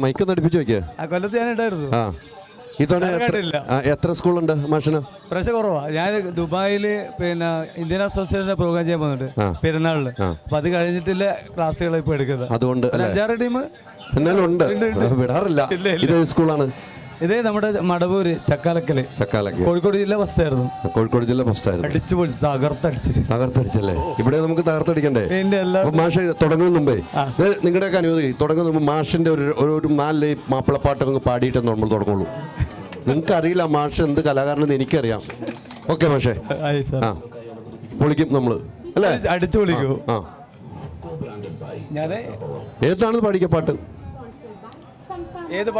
Mic നടിപ്പിച്ചു വെക്കേ. കൊല്ലത്ത് ഞാൻ ഉണ്ടായിരുന്നു. ഇതോടെ എത്ര സ്കൂളുണ്ട് മാഷിന്? പ്രശ്നം കുറവാ. ഞാൻ ദുബായിൽ പിന്നെ ഇന്ത്യൻ അസോസിയേഷന്റെ പ്രോഗ്രാം ചെയ്യാൻ പോകുന്നുണ്ട് പെരുന്നാളില്. അപ്പൊ അത് കഴിഞ്ഞിട്ടില്ല ക്ലാസ്സുകൾ ഇപ്പൊ എടുക്കുന്നത്. അതുകൊണ്ട് 5-6 ടീം എന്നാലും ഉണ്ട്, വിടാറില്ല. ഇത് സ്കൂളാണ് ഇതേ നമ്മുടെ മടവൂര് ചക്കാലക്കല്, കോഴിക്കോട് ജില്ല ഫസ്റ്റ് ആയിരുന്നു. കോഴിക്കോട് ജില്ല ഫസ്റ്റ് ആയിരുന്നു. അടിച്ചു പൊളിച്ച് തകർത്തടിച്ചല്ലേ? ഇവിടെ നമുക്ക് തകർത്തടിക്കണ്ടേ? മാഷ് തുടങ്ങുന്ന മുമ്പേ നിങ്ങളുടെയൊക്കെ അനുമതി തുടങ്ങുന്ന മുമ്പ് മാഷിന്റെ ഒരു 4 മാപ്പിളപ്പാട്ടൊക്കെ പാടിയിട്ട് നമ്മൾ തുടങ്ങുള്ളൂ. നിങ്ങൾക്ക് അറിയില്ല മാഷ് എന്ത് കലാകാരനെന്ന് എനിക്കറിയാം. ഓക്കെ മാഷേ, പൊളിക്കും നമ്മള് അല്ലേ? അടിച്ചു പൊളിക്കൂ. ഏതാണ് പാടിക്ക പാട്ട്? ഏത്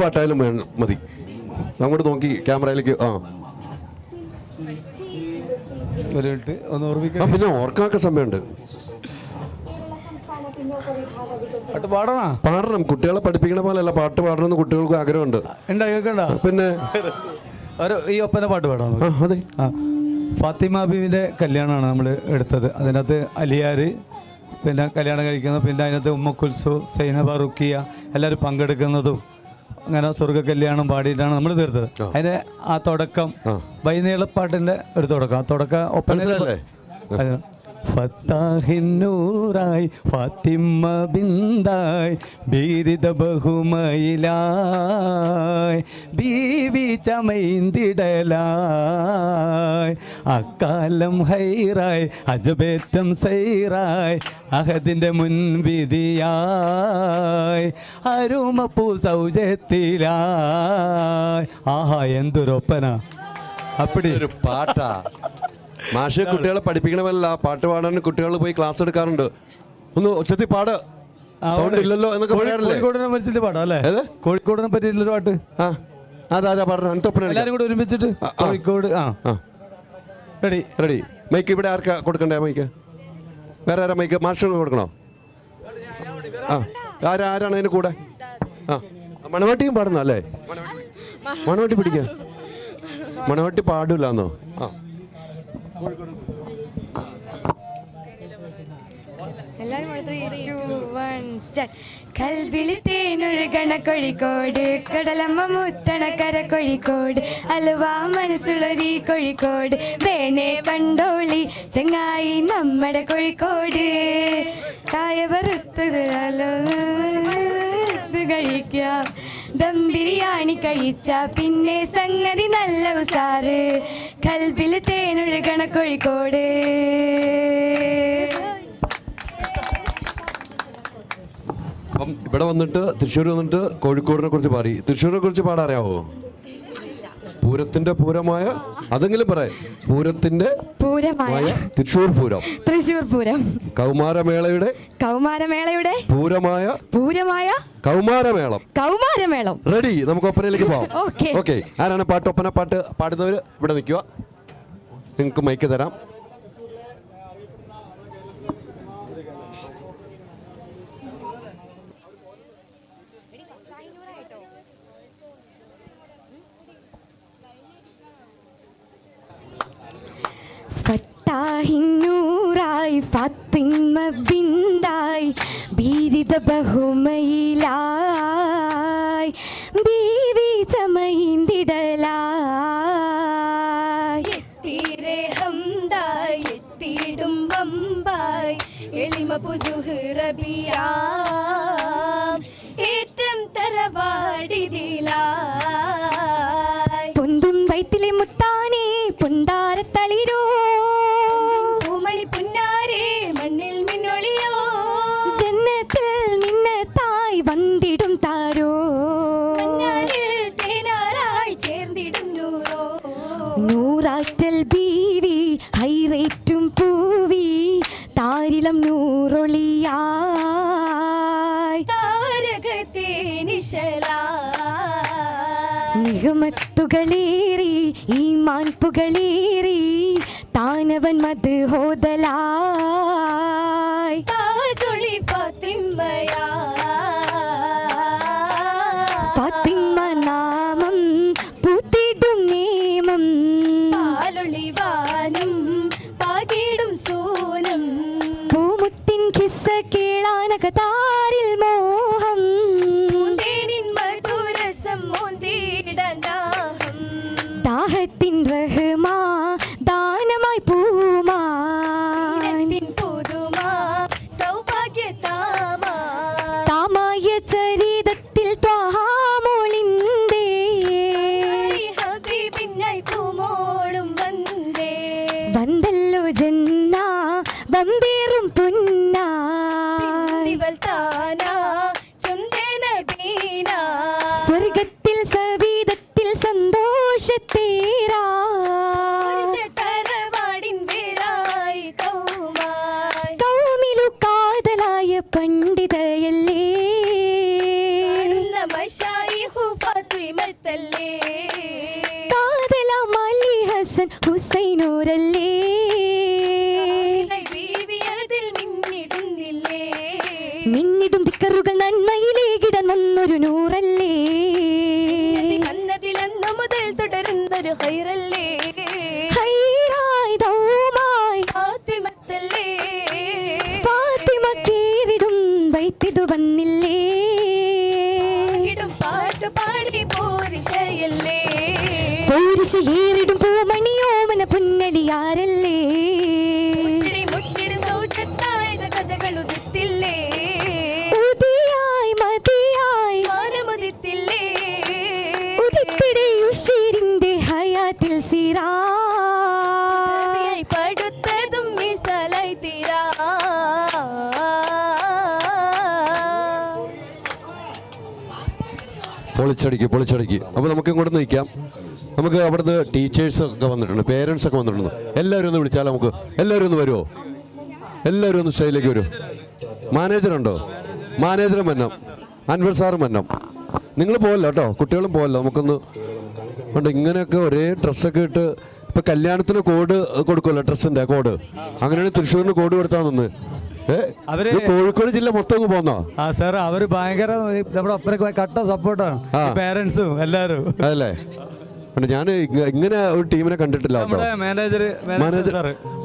പാട്ടായാലും മതി. അങ്ങോട്ട് നോക്കി ക്യാമറയിലേക്ക്. പിന്നെ ഓർക്കാനൊക്കെ സമയമുണ്ട്. പാടണം. കുട്ടികളെ പഠിപ്പിക്കണ പോലെയല്ല, പാട്ട് പാടണമെന്ന് കുട്ടികൾക്ക് ആഗ്രഹമുണ്ട്. പിന്നെ ഈ ഒപ്പന പാട്ട് പാടാം. അതെ, ഫാത്തിമ ബീവിന്റെ കല്യാണമാണ് നമ്മൾ എടുത്തത്. അതിനകത്ത് അലിയാർ പിന്നെ കല്യാണം കഴിക്കുന്നത്, പിന്നെ അതിനകത്ത് ഉമ്മ കുൽസു, സൈനബ, റുക്കിയ എല്ലാവരും പങ്കെടുക്കുന്നതും അങ്ങനെ സ്വർഗ കല്യാണം പാടിയിട്ടാണ് നമ്മൾ തീർത്തത്. അതിന്റെ ആ തുടക്കം വൈനീളപ്പാട്ടിന്റെ ഒരു തുടക്കം. ആ തുടക്കം ഒപ്പന ഫത്താഹിന്നൂറായി ഫാത്തിമ ബിന്ദായി ബീരിത ബഹുമയിലായി ബീവി ചമൈന്തിടലായി അക്കാലം ഹൈറായി അജബേറ്റം സൈറായി അഹദിന്റെ മുൻവിധിയായി അരുമപ്പൂ സൗജത്തിലായി. ആഹാ, എന്തൊരൊപ്പന! അപ്പടി ഒരു പാട്ടാ. മാഷ് കുട്ടികളെ പഠിപ്പിക്കണമല്ല, പാട്ട് പാടാൻ കുട്ടികൾ പോയി ക്ലാസ് എടുക്കാറുണ്ട്. ഒന്ന് ഉച്ചത്തിൽ പാട്, സൗണ്ട് ഇല്ലല്ലോ എന്നൊക്കെ പറയാറില്ലേ? കോഴിക്കോടിനെ പറ്റിയിട്ട് പാടാം അല്ലേ? കോഴിക്കോടിനെ പറ്റിയിട്ടുള്ളൊരു പാട്ട്. അതാരാ പാടുന്നത്? എല്ലാവരും കൂടെ ഒരുമിച്ചിട്ട് കോഴിക്കോട്. റെഡി. മൈക്ക് ഇവിടെ ആർക്കാ കൊടുക്കണ്ടേ? മൈക്ക് വേറെ ആരാ? മൈക്ക് മാഷിന് കൊടുക്കണോ? ആരാണ് അതിന് കൂടെ? മണവാട്ടിയും പാടുന്ന അല്ലേ? മണവാട്ടി പിടിക്കുക. മണവാട്ടി പാടില്ലാന്നോ? കൽവിളി തേനൊഴുകണ കോഴിക്കോട്, കടലമ്മ മുത്തണ കര കോഴിക്കോട്, അലുവ മനസ്സുള്ളൊരി കോഴിക്കോട്, വേണേ കണ്ടോളി ചങ്ങായി നമ്മടെ കോഴിക്കോട്. കായ വറുത്തത് കഴിക്കാം, ദം ബിരിയാണി കഴിച്ച പിന്നെ സംഗതി നല്ല ഉസാറ്. കൽവിൽ തേനൊഴുകണ കോഴിക്കോട്. അപ്പം ഇവിടെ വന്നിട്ട് തൃശ്ശൂർ വന്നിട്ട് കോഴിക്കോടിനെ കുറിച്ച് പാടി. തൃശ്ശൂരിനെ കുറിച്ച് പാടാറിയാവോ? പൂരത്തിന്റെ പൂരമായ അതെങ്കിലും പറയാം. പൂരത്തിന്റെ പൂരമായ തൃശ്ശൂർ പൂരം. കൗമാരമേളയുടെ പൂരമായ കൗമാരമേളം. റെഡി, നമുക്ക് ഒപ്പനയിലേക്ക് പോവാം. ഓക്കെ. ആരാണ് ഒപ്പന പാട്ട് പാടുന്നവര് ഇവിടെ നിൽക്കുക. നിങ്ങൾക്ക് മൈക്ക് തരാം. ഫത്താഹിന്നൂറായി ഫാത്തിമ ബിന്ദായി ബീരിത ബഹുമയിലായി ബീവി ചമൈന്തിടലായി എത്തിരെ ഹംദായി എത്തിടും വമ്പായി എളിമ പുജുഹ്റബിയാം ഏറ്റം തറവാടിതിലായി പൊന്തും വൈത്തിലെ മുത്താനേ പൊന്താരത്തളിരോ പൂമണി പുന്നാരേ മണ്ണിൽ മിന്നൊളിയോ ജന്നത്തിൽ മിന്നത്തായി വന്നിടും താരോ തേനാറായി ചേർന്നിടും നൂറോ നൂറാറ്റൽ ബീവി ഹൈറേറ്റും പൂവി താരിളം നൂറൊളിയായി താരകത്തെ നിഗമത്തുകളേറി ഈമാൻ പുകളേറി താനവൻ മത് ഹോദലായി ഫാത്തിമ നാമം പൂത്തിടും നിയമം പാലൊളിവാനം പാകിടും സൂനം പൂമുത്തിൻ കിസ്സ കേളാനക താരിൽ മോഹം ഭാഗ്യചരിതത്തിൽ ത്വാഹാമോളിന്തേ ഹബീബിനായി പൂമോളും വന്നേ വന്തല്ലോ ജന്ന വമ്പേറും പൊന്ന ഇവൾ താനാ ചുന്തന ബീന സ്വർഗത്തിൽ സവിധത്തിൽ സന്തോഷത്തേരാ തറവാടിൻ പേരായി കൗമായി കൗമിലു കാതലായ പണ്ഡിതയല്ലേ മശായിഹു ഫാത്തിമത്തല്ലേ കാതല അലി ഹസൻ ഹുസൈനൂരല്ലേ ബീവിയതിൽ മിന്നിടുന്നില്ലേ മിന്നിടും ദിക്കറുകൾ നന്മയിലേകിടൻ വന്നൊരു നൂറല്ലേ അന്നതിലന്നു മുതൽ തുടരുന്നൊരു ഹൈറല്ലേ ഹൈറായി ദൗമായി ഫാത്തിമത്തല്ലേ ഫാത്തിമ കേറിടും വൈത്തിതു വന്നില്ലേ ഇടും പാട്ട് പാടി പോരിശയല്ലേ പോരിശ ഏറിടും പൂമണിയോമന പുന്നലിയാരല്ലേ മുറ്റിടും സൗജത്തായ കഥകളുദിത്തില്ലേ ഉദിയായി മതിയായി മാനമുദിത്തില്ലേ ഉദിത്തിടെ ഉഷീരിന്റെ ഹയാത്തിൽ സിറാ പടുത്തതും മിസലായി തീരാ പൊളിച്ചടിക്ക്. അപ്പോൾ നമുക്ക് ഇങ്ങോട്ട് നിൽക്കാം. നമുക്ക് അവിടുന്ന് ടീച്ചേഴ്സ് ഒക്കെ വന്നിട്ടുണ്ട്, പേരൻസ് ഒക്കെ വന്നിട്ടുണ്ട്. എല്ലാവരും ഒന്ന് വിളിച്ചാൽ നമുക്ക് എല്ലാവരും ഒന്ന് വരുമോ? എല്ലാവരും ഒന്ന് സ്റ്റേജിലേക്ക് വരും. മാനേജറുണ്ടോ? മാനേജറും വരണം, അൻവർ സാറും വരണം. നിങ്ങൾ പോകല്ലോ കേട്ടോ, കുട്ടികളും പോകല്ലോ. നമുക്കൊന്ന് ഉണ്ട് ഇങ്ങനെയൊക്കെ ഒരേ ഡ്രസ്സൊക്കെ ഇട്ട് ഇപ്പം കല്യാണത്തിന് കോഡ് കൊടുക്കുമല്ലോ, ഡ്രസ്സിൻ്റെ കോഡ്. അങ്ങനെയാണ് തൃശ്ശൂരിന് കോഡ് കൊടുത്താൽ നിന്ന് കോഴിക്കോട് ജില്ല മൊത്തം അങ്ങ് പോന്നോ? ആ സാർ അവര് ഭയങ്കര നമ്മുടെ ഒപ്പനക്ക് കട്ട സപ്പോർട്ടാണ്, പേരൻസും എല്ലാരും. അതല്ലേ, ഞാൻ ഇങ്ങനെ ഒരു ടീമിനെ കണ്ടിട്ടില്ല കേട്ടോ.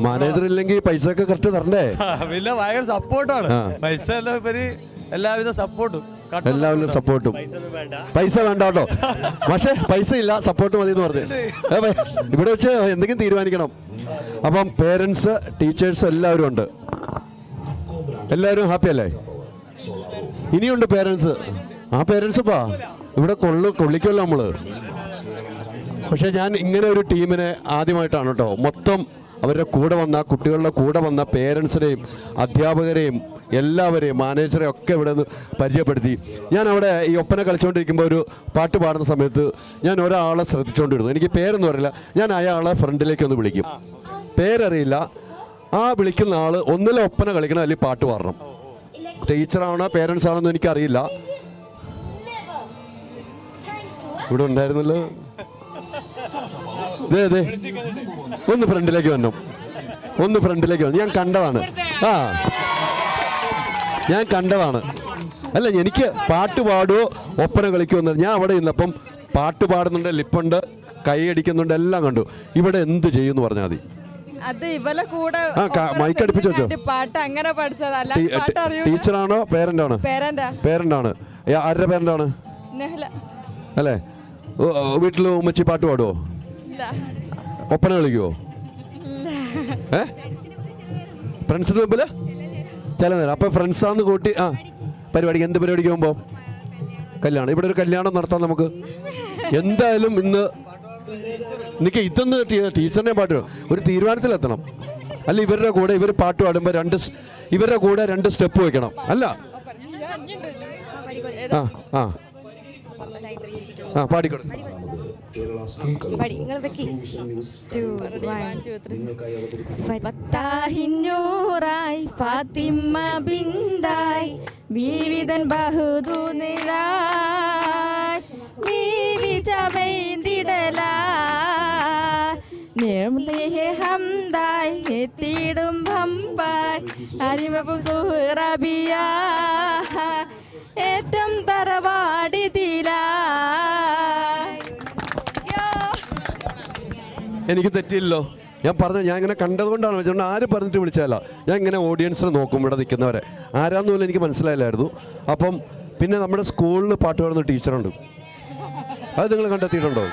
മാനേജർ ഇല്ലെങ്കിൽ പൈസ ഒക്കെ കറക്റ്റ് തരണ്ടേ? പിന്നെ ഭയങ്കര സപ്പോർട്ടാണ്, പൈസ എല്ലാവിധ സപ്പോർട്ടും. എല്ലാവരും സപ്പോർട്ടും. പൈസ വേണ്ട കേട്ടോ, പക്ഷേ പൈസ ഇല്ല, സപ്പോർട്ട് മതി എന്ന് പറഞ്ഞു. ഇവിടെ വെച്ച് എന്തെങ്കിലും തീരുമാനിക്കണം. അപ്പം പേരൻസ് ടീച്ചേഴ്സ് എല്ലാവരും ഉണ്ട്. എല്ലാവരും ഹാപ്പി അല്ലേ? ഇനിയുണ്ട് പേരൻസ്. ആ പേരൻസ് പാ ഇവിടെ കൊള്ളിക്കുമല്ലോ നമ്മള്. പക്ഷെ ഞാൻ ഇങ്ങനെ ഒരു ടീമിനെ ആദ്യമായിട്ടാണ് കേട്ടോ. മൊത്തം അവരുടെ കൂടെ വന്ന കുട്ടികളുടെ കൂടെ വന്ന പേരൻസിനെയും അധ്യാപകരെയും എല്ലാവരെയും മാനേജറെയും ഒക്കെ ഇവിടെ നിന്ന് പരിചയപ്പെടുത്തി. ഞാൻ അവിടെ ഈ ഒപ്പന കളിച്ചുകൊണ്ടിരിക്കുമ്പോൾ ഒരു പാട്ട് പാടുന്ന സമയത്ത് ഞാൻ ഒരാളെ ശ്രദ്ധിച്ചുകൊണ്ടിരുന്നു. എനിക്ക് പേരൊന്നും അറിയില്ല. ഞാൻ അയാളെ ഫ്രണ്ടിലേക്ക് ഒന്ന് വിളിക്കും. പേരറിയില്ല. ആ വിളിക്കുന്ന ആൾ ഒന്നിലെ ഒപ്പന കളിക്കണം, അല്ലെങ്കിൽ പാട്ട് പാടണം. ടീച്ചറാണോ പേരൻസ് ആണെന്നോ എനിക്കറിയില്ല. ഇവിടെ ഉണ്ടായിരുന്നല്ലോ. അതെ ഒന്ന് ഫ്രണ്ടിലേക്ക് വരണം, ഒന്ന് ഫ്രണ്ടിലേക്ക് വന്നു. ഞാൻ കണ്ടതാണ്. ഞാൻ കണ്ടതാണ്. അല്ല, എനിക്ക് പാട്ട് പാടുമോ ഒപ്പന കളിക്കുമോ? ഞാൻ അവിടെ ഇന്നപ്പം പാട്ട് പാടുന്നുണ്ട്, ലിപ്പുണ്ട്, കൈ അടിക്കുന്നുണ്ട്, എല്ലാം കണ്ടു. ഇവിടെ എന്ത് ചെയ്യുമെന്ന് പറഞ്ഞാൽ മതി. അത് ഇവലെ കൂടെ മൈക്ക് അടുപ്പിച്ച് വെച്ചോ. പാട്ട് അങ്ങനെ പഠിച്ചതല്ല. ടീച്ചറാണോ പേരന്റാണ്? പേരന്റാണ്. ആരുടെ പേരന്റാണ് അല്ലേ? വീട്ടിൽ ഉമ്മച്ചി പാട്ട് പാടുവോ? ഒപ്പന കളിക്കുവോ? ഫ്രണ്ട്സിന് മുമ്പില് ചില നേരം. അപ്പൊ ഫ്രണ്ട്സാന്ന് കൂട്ടി പരിപാടിക്ക് എന്ത് പരിപാടിക്ക് പോകുമ്പോ കല്യാണം. ഇവിടെ ഒരു കല്യാണം നടത്താം നമുക്ക്. എന്തായാലും ഇന്ന് എനിക്ക് ഇതൊന്ന് ടീച്ചറിനെ പാട്ട് ഒരു തീരുമാനത്തിലെത്തണം. അല്ല, ഇവരുടെ കൂടെ ഇവർ പാട്ട് പാടുമ്പോൾ ഇവരുടെ കൂടെ 2 സ്റ്റെപ്പ് വെക്കണം. അല്ല പാടിക്കൊടുക്കും. ഫത്താഹിന്നൂറായി ഫാത്തിമ ബിന്ദായി ബീവിതൻ ബഹുദൂനിലായി ബീവി ചമൈന്തിടലായി ഹംദായി എത്തിയിടും ഭംബായി അരിമപ്പും സുഹറബിയ ഏറ്റം തറവാടിതില. എനിക്ക് തെറ്റില്ലല്ലോ. ഞാൻ ഞാൻ ഇങ്ങനെ കണ്ടതുകൊണ്ടാണ് വെച്ചിട്ടുണ്ട്. ആര് പറഞ്ഞിട്ട് വിളിച്ചാലോ. ഞാൻ ഇങ്ങനെ ഓഡിയൻസിനെ നോക്കും, ഇവിടെ നിൽക്കുന്നവരെ ആരാന്ന് പോലും എനിക്ക് മനസ്സിലായില്ലായിരുന്നു. അപ്പം പിന്നെ നമ്മുടെ സ്കൂളിൽ പാട്ട് പാടുന്ന ടീച്ചറുണ്ട്. അത് നിങ്ങൾ കണ്ടെത്തിയിട്ടുണ്ടോ?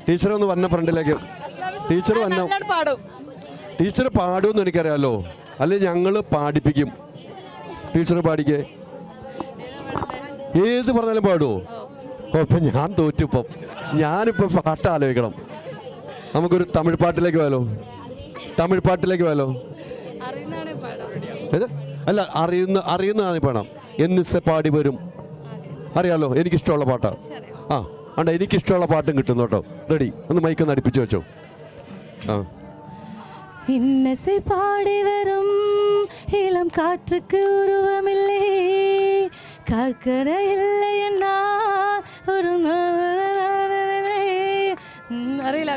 ടീച്ചർ ഒന്ന് വന്ന ഫ്രണ്ടിലേക്ക്. ടീച്ചർ വന്ന ടീച്ചർ പാടുമെന്ന് എനിക്കറിയാമല്ലോ. അല്ലെങ്കിൽ ഞങ്ങൾ പാടിപ്പിക്കും. ടീച്ചർ പാടിക്കേ. ഏത് പറഞ്ഞാലും പാടുമോ? അപ്പം ഞാൻ തോറ്റിപ്പം. ഞാനിപ്പോൾ പാട്ട് ആലോചിക്കണം. നമുക്കൊരു തമിഴ് പാട്ടിലേക്ക് പോയാലോ? തമിഴ് പാട്ടിലേക്ക് പോയാലോ? ഏത്? അല്ല, അറിയുന്നതാണ് പാടാം. എന്നിസെ പാടി വരും. അറിയാലോ, എനിക്കിഷ്ടമുള്ള പാട്ടാ. ആ അണ്ട, എനിക്കിഷ്ടമുള്ള പാട്ടും കിട്ടുന്നു കേട്ടോ. റെഡി? ഒന്ന് മൈക്കൊന്ന് അടുപ്പിച്ച് വെച്ചോ. ആ, இன்னசை பாடி வரும் இளம் காற்றுக்கு உருவமில்லை, காக்கடை இல்லை என்ன ஒரு അറിയില്ല,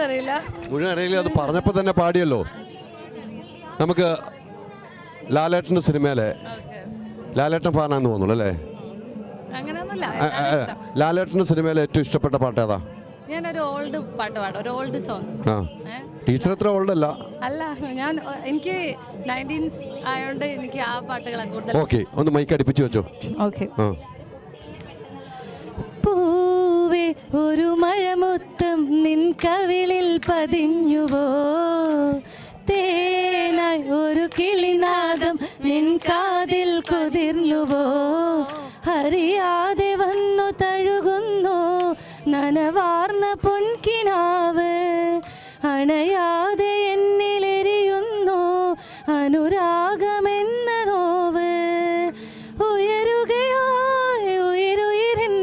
അറിയില്ല. മുഴുവൻ അറിയില്ല. അത് പറഞ്ഞപ്പോൾ തന്നെ പാടിയല്ലോ. നമുക്ക് ലാലേട്ടൻ്റെ സിനിമയിലെ ലാലേട്ടൻ ഫാനാന്ന് തോന്നുന്നു അല്ലേ? ലാലേട്ടൻ്റെ സിനിമയിലെ ഏറ്റവും ഇഷ്ടപ്പെട്ട പാട്ട് ഏതാ? ഞാനൊരു ഓൾഡ് പാട്ട് പാടാം, ഒരു ഓൾഡ് സോങ്. ആ, ടീച്ചർ എത്ര ഓൾഡ് അല്ല. എനിക്ക് 19s ആയതുകൊണ്ട് എനിക്ക് ആ പാട്ടുകളാണ് കൂടുതൽ. ഓക്കെ, ഒന്ന് മൈക്ക് അടുപ്പിച്ച് വെച്ചോ. ഓക്കെ. ആ, പൂവേ ഒരു മഴമുത്തം നിൻ കവിളിൽ പതിഞ്ഞുവോ, തേനായി ഒരു കിളിനാദം നിൻ കാതിൽ കുതിർന്നുവോ, അറിയാതെ വന്നു തഴുകുന്നു നനവാർന്ന പൊൻകിനാവ്, അണയാതെ എന്നിലെരിയുന്നു അനുരാഗമെന്ന നോവ്, ഉയരുകയായി ഉയരുയരൻ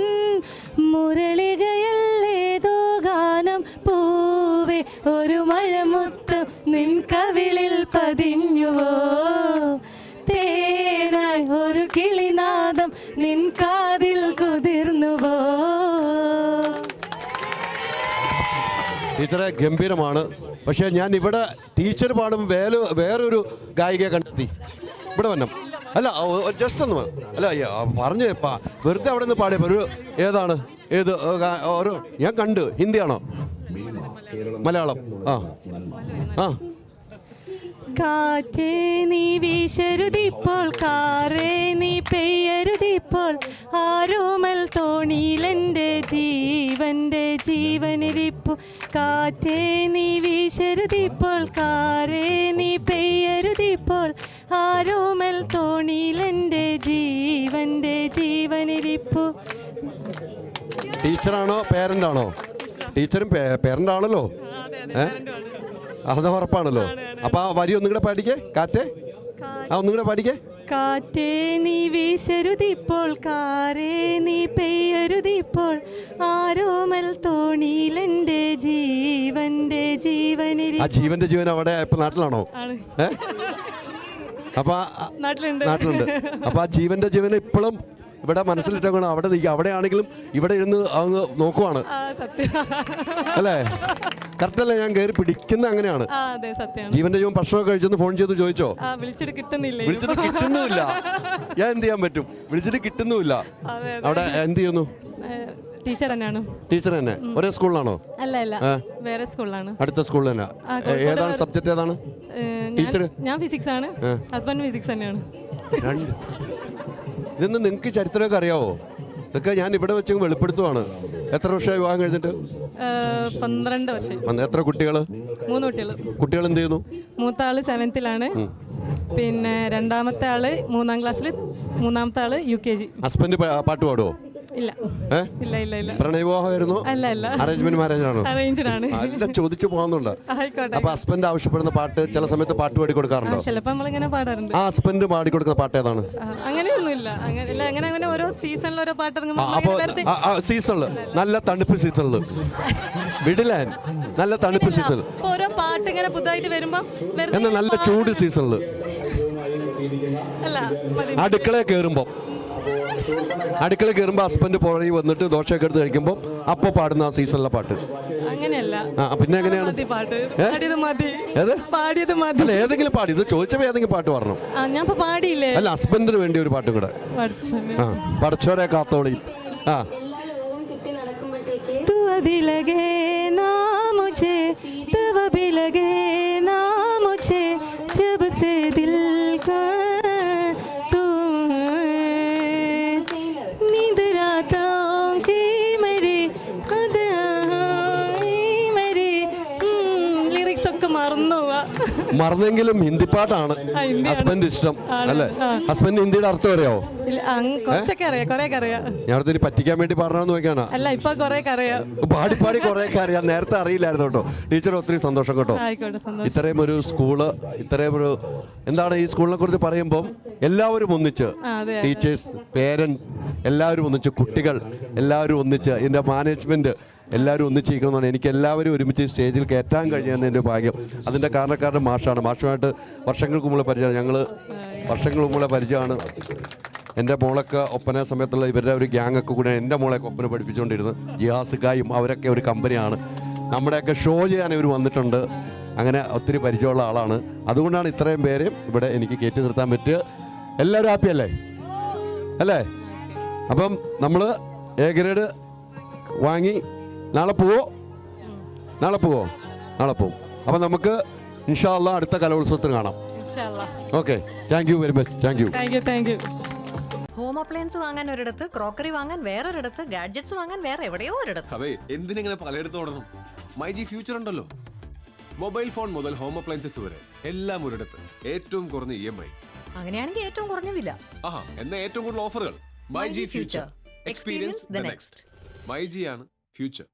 മുരളികയല്ലേതോ ഗാനം, പൂവേ ഒരു മഴമുത്തം നിൻ കവിളിൽ പതിഞ്ഞുവോ, തേനായി ഒരു കിളിനാദം നിൻ കാതിൽ കുതിർന്നുവോ. ടീച്ചറെ ഗംഭീരമാണ്. പക്ഷേ ഞാൻ ഇവിടെ ടീച്ചർ പാടുമ്പോൾ വേറൊരു ഗായികയെ കണ്ടെത്തി. ഇവിടെ വരണം. അല്ല, ജസ്റ്റ് ഒന്ന് അല്ല പറഞ്ഞ് വെറുതെ അവിടെ നിന്ന് പാടിയപ്പോൾ ഒരു ഏതാണ് ഏത് ഒരു ഞാൻ കണ്ട്. ഹിന്ദിയാണോ മലയാളം? ആ ആ. കാറ്റേ നീ വീശരുതിപ്പോൾ, കാറേ നീ പെയ്യരുതിപ്പോൾ, ആരോമൽ തോണിയിലെൻ്റെ ജീവൻ്റെ ജീവനിരിപ്പു, കാറ്റേ നീ വീശരുതിപ്പോൾ, കാറേ നീ പെയ്യരുതിപ്പോൾ, ആരോമൽ തോണിയിലെൻ്റെ ജീവൻ്റെ ജീവനിരിപ്പു. ടീച്ചറാണോ പേരൻ്റാണോ? ടീച്ചറും പേരൻ്റ് ആണല്ലോ. അത് ഉറപ്പാണല്ലോ. അപ്പൊ ആ വരി ഒന്നും കൂടെ പാടിക്കേ. കാറ്റേ, ആ ഒന്നും കൂടെ പാടിക്കേ. കാറ്റേ നീ വീശരുതിപ്പോൾ, കാറേ നീ പെയ്യരുതിപ്പോൾ, ആരോമൽ തോണിയിലെൻ്റെ ജീവന്റെ ജീവനിരി. ആ ജീവന്റെ ജീവൻ അവിടെ ഇപ്പൊ നാട്ടിലാണോ? അപ്പൊ നാട്ടിലുണ്ട്. അപ്പൊ ആ ജീവന്റെ ജീവൻ ഇപ്പോഴും ഇവിടെ മനസ്സിലിട്ടേക്കണം. അവിടെ അവിടെയാണെങ്കിലും ഇവിടെ ഇരുന്ന് അങ്ങ് നോക്കുവാണ് അല്ലേ? കറക്റ്റല്ലേ? ഞാൻ കയറി പിടിക്കുന്ന അങ്ങനെയാണ്. ജീവന്റെ ജീവൻ ഭക്ഷണമൊക്കെ കഴിച്ചെന്ന് ഫോൺ ചെയ്ത് ചോദിച്ചോ? വിളിച്ചിട്ട് കിട്ടുന്നില്ല. ഞാൻ എന്ത് ചെയ്യാൻ പറ്റും? വിളിച്ചിട്ട് കിട്ടുന്നുമില്ല. അവിടെ എന്ത് ചെയ്യുന്നു? ടീച്ചർ തന്നെയാണ്. ടീച്ചർ തന്നെ. ഒരേ സ്കൂളിലാണോ? അല്ല, വേറെ സ്കൂളിലാണ്. അടുത്ത സ്കൂളിൽ തന്നെ. ഏതാണ് സബ്ജക്ട്? ഏതാണ് ടീച്ചർ? ഞാൻ ഫിസിക്സ് ആണ്, ഹസ്ബൻഡ് ഫിസിക്സ് തന്നെയാണ്. ഇതൊന്നും നിങ്ങൾക്ക് ചരിത്രമൊക്കെ അറിയാവോ? ഇതൊക്കെ ഞാൻ ഇവിടെ വെച്ച് വെളിപ്പെടുത്തുവാണ്. എത്ര വർഷമായി വിവാഹം കഴിഞ്ഞിട്ട്? 12 വർഷം. എത്ര കുട്ടികൾ? 3 കുട്ടികൾ. കുട്ടികൾ എന്ത് ചെയ്യുന്നു? മൂത്ത ആള് 7th-ലാണ്, പിന്നെ രണ്ടാമത്തെ ആള് 3ാം ക്ലാസ്സിൽ, മൂന്നാമത്തെ ആള് UKG. ഹസ്ബൻഡ് പാട്ട് പാടുവോ? ഇല്ല. പ്രണയവിവാഹമായിരുന്നു? അല്ല, അറേഞ്ച്മെന്റ് മാരേജ് ആണോ? അറേഞ്ച്ഡ് ആണ്. അല്ല, ചോദിച്ചു പോകുന്നുണ്ട്. അപ്പൊ ഹസ്ബൻഡ് ആവശ്യപ്പെടുന്ന പാട്ട് ചില സമയത്ത് പാട്ട് പാടി കൊടുക്കാറുണ്ടോ? ചിലപ്പോ നമ്മളിങ്ങനെ പാടാറുണ്ട്. ആ ഹസ്ബൻഡ് പാടി കൊടുക്കുന്ന പാട്ട് ഏതാണ്? അങ്ങനെയൊന്നുമില്ല. അങ്ങനെ ഓരോ സീസണിൽ ഓരോ പാട്ട് ഇറങ്ങുമ്പോൾ അപ്പൊ സീസണില് നല്ല തണുപ്പ് സീസണില് വിടിലാൻ നല്ല തണുപ്പ് സീസൺ, ഓരോ പാട്ട് ഇങ്ങനെ പുതുതായിട്ട് വരുമ്പോ എന്നാ നല്ല ചൂട് സീസണില് അടുക്കളയിൽ കയറുമ്പോ ഹസ്ബൻഡ് പുറകെ വന്നിട്ട് ദോശയൊക്കെ എടുത്ത് കഴിക്കുമ്പോൾ അപ്പൊ പാടുന്ന ആ സീസണിലെ പാട്ട്. അങ്ങനെയല്ല. പിന്നെ എങ്ങനെയാണ്? അല്ല, ഏതെങ്കിലും പാട്ട്. ഇത് ചോദിച്ചപ്പോ ഏതെങ്കിലും പാട്ട് പറഞ്ഞു. ഞാൻ പാടിയില്ലേ? അല്ല, ഹസ്ബൻഡിന് വേണ്ടി ഒരു പാട്ടും കൂടെ. പഠിച്ചോരെ കാത്തോളി. ആ മറന്നെങ്കിലും ഹിന്ദി പാട്ടാണ് ഹിന്ദിയാണ്. ഹസ്ബൻഡ് ഇഷ്ടം അല്ലേ? ഹസ്ബൻഡ് ഹിന്ദിയുടെ അർത്ഥം അറിയാവോ? ഇല്ല, കുറച്ചൊക്കെ അറിയാം, കുറേയൊക്കെ അറിയാം. ഞാൻ അടുത്തൊരു പറ്റിക്കാൻ വേണ്ടി പറഞ്ഞാന്ന് നോക്കിയാണ്. അല്ല, ഇപ്പൊ കുറേയൊക്കെ അറിയാം. പാടി പാടി കുറേയൊക്കെ അറിയാം. നേരത്തെ അറിയില്ലായിരുന്നു കേട്ടോ. ടീച്ചർ ഒത്തിരി സന്തോഷം കേട്ടോ. ആയിക്കോട്ടെ, സന്തോഷം. ഇത്രയും ഒരു സ്കൂള്, ഇത്രയും ഒരു എന്താണ് ഈ സ്കൂളിനെ കുറിച്ച് പറയുമ്പം എല്ലാവരും ഒന്നിച്ച്, അതെ. ടീച്ചേഴ്സ്, പേരൻറ് എല്ലാവരും ഒന്നിച്ച്, കുട്ടികൾ എല്ലാവരും ഒന്നിച്ച്, ഇതിൻ്റെ മാനേജ്മെൻറ്റ് എല്ലാവരും ഒന്നിച്ചിരിക്കണമെന്നാണ്. എനിക്ക് എല്ലാവരും ഒരുമിച്ച് സ്റ്റേജിൽ കയറ്റാൻ കഴിഞ്ഞതെന്ന് എൻ്റെ ഭാഗ്യം. അതിൻ്റെ കാരണക്കാരുടെ മാഷാണ്. മാഷുമായിട്ട് വർഷങ്ങൾക്ക് മുമ്പ് പരിചയമാണ്. ഞങ്ങൾ വർഷങ്ങൾക്ക് മുമ്പ് പരിചയമാണ്. എൻ്റെ മോളൊക്കെ ഒപ്പന സമയത്തുള്ള ഇവരുടെ ഒരു ഗ്യാങ്ങൊക്കെ കൂടെ എൻ്റെ മോളെയൊക്കെ ഒപ്പന പഠിപ്പിച്ചുകൊണ്ടിരുന്നത്. ജിഹാസുകായും അവരൊക്കെ ഒരു കമ്പനിയാണ്. നമ്മുടെയൊക്കെ ഷോ ചെയ്യാൻ ഇവർ വന്നിട്ടുണ്ട്. അങ്ങനെ ഒത്തിരി പരിചയമുള്ള ആളാണ്. അതുകൊണ്ടാണ് ഇത്രയും പേര് ഇവിടെ എനിക്ക് കയറ്റി നിർത്താൻ പറ്റുക. എല്ലാവരും ഹാപ്പി അല്ലേ? അല്ലേ? അപ്പം നമ്മൾ എ ഗ്രേഡ് വാങ്ങി നാളെ പോവോ? നാളെ പോവും. അപ്പം നമുക്ക് ഇൻഷാ അല്ലാഹ് അടുത്ത കലോത്സവത്തിന് കാണാം. Okay, thank you very much. Thank you. Home appliance വാങ്ങാൻ ഒരിടത്ത്, ക്രോക്കറി വാങ്ങാൻ വേറൊരിടത്ത്, ഗാഡ്ജറ്റ്സ് വാങ്ങാൻ വേറെ എവിടെയോ ഒരിടത്ത്. അതെ, എന്തിനെങ്ങനെ പലയിടത്ത് ഓടണം? മൈജി ഫ്യൂച്ചർ ഉണ്ടല്ലോ. മൊബൈൽ ഫോൺ മുതൽ ഹോം അപ്ലയൻസസ് വരെ എല്ലാം ഒരിടത്ത്. ഏറ്റവും കുറഞ്ഞ EMI. അങ്ങനെയാണെങ്കിൽ ഏറ്റവും കുറഞ്ഞ വില. ആഹാ, എന്നാ ഏറ്റവും കൂടുതൽ ഓഫറുകൾ. MyG future. Experience the next. MyG ആണ് ഫ്യൂച്ചർ.